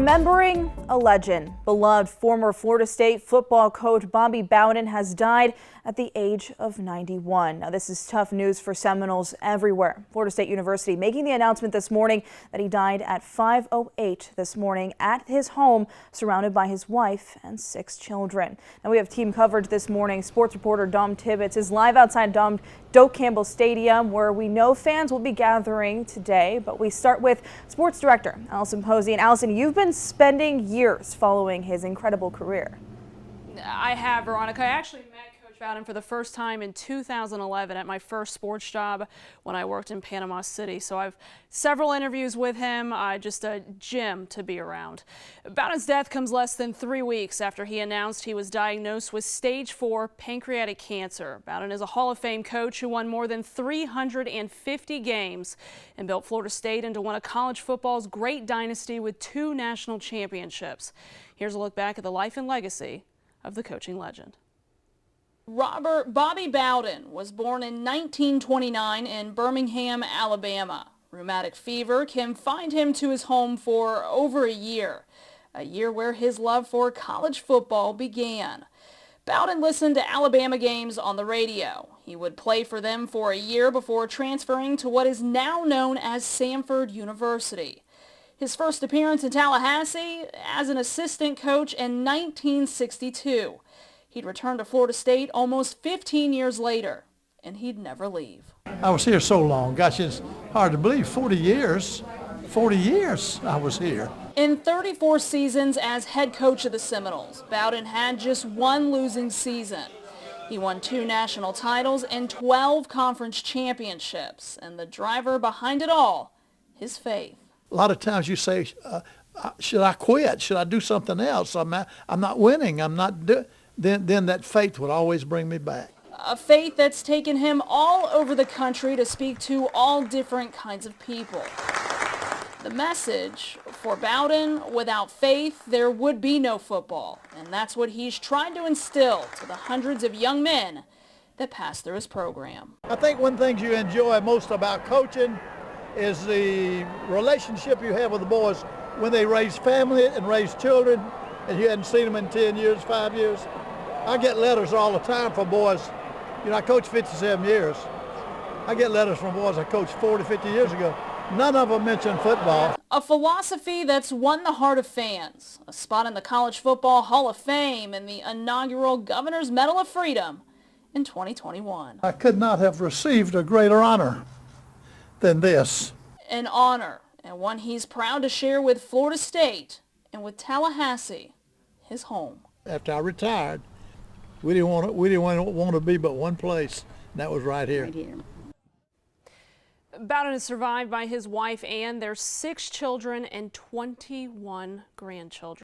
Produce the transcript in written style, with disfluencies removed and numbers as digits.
Remembering a legend. Beloved former Florida State football coach Bobby Bowden has died at the age of 91. Now, this is tough news for Seminoles everywhere. Florida State University making the announcement this morning that he died at 5:08 this morning at his home, surrounded by his wife and 6 children. Now, we have team coverage this morning. Sports reporter Dom Tibbetts is live outside Doak Campbell Stadium, where we know fans will be gathering today. But we start with sports director Alison Posey. And Alison, you've been spending years following his incredible career. I have, Veronica. I actually met Coach Bowden for the first time in 2011 at my first sports job when I worked in Panama City. So I've several interviews with him. Just a gem to be around. Bowden's death comes less than 3 weeks after he announced he was diagnosed with stage 4 pancreatic cancer. Bowden is a Hall of Fame coach who won more than 350 games and built Florida State into one of college football's great dynasty with 2 national championships. Here's a look back at the life and legacy of the coaching legend. Bobby Bowden was born in 1929 in Birmingham, Alabama. Rheumatic fever confined him to his home for over a year where his love for college football began. Bowden listened to Alabama games on the radio. He would play for them for a year before transferring to what is now known as Samford University. His first appearance in Tallahassee as an assistant coach in 1962. He'd return to Florida State almost 15 years later, and he'd never leave. I was here so long. Gosh, it's hard to believe. 40 years I was here. In 34 seasons as head coach of the Seminoles, Bowden had just 1 losing season. He won 2 national titles and 12 conference championships, and the driver behind it all, his faith. A lot of times you say, should I quit? Should I do something else? I'm not winning. Then that faith would always bring me back. A faith that's taken him all over the country to speak to all different kinds of people. The message for Bowden: without faith, there would be no football. And that's what he's trying to instill to the hundreds of young men that pass through his program. I think one thing you enjoy most about coaching is the relationship you have with the boys when they raise family and raise children, and you hadn't seen them in 10 years, 5 years. I get letters all the time from boys. You know, I coached 57 years. I get letters from boys I coached 40, 50 years ago. None of them mention football. A philosophy that's won the heart of fans, a spot in the College Football Hall of Fame, and the inaugural Governor's Medal of Freedom in 2021. I could not have received a greater honor than this. An honor, and one he's proud to share with Florida State and with Tallahassee, his home. After I retired, we didn't want to be but one place, and that was right here. Bowden is survived by his wife and their 6 children and 21 grandchildren.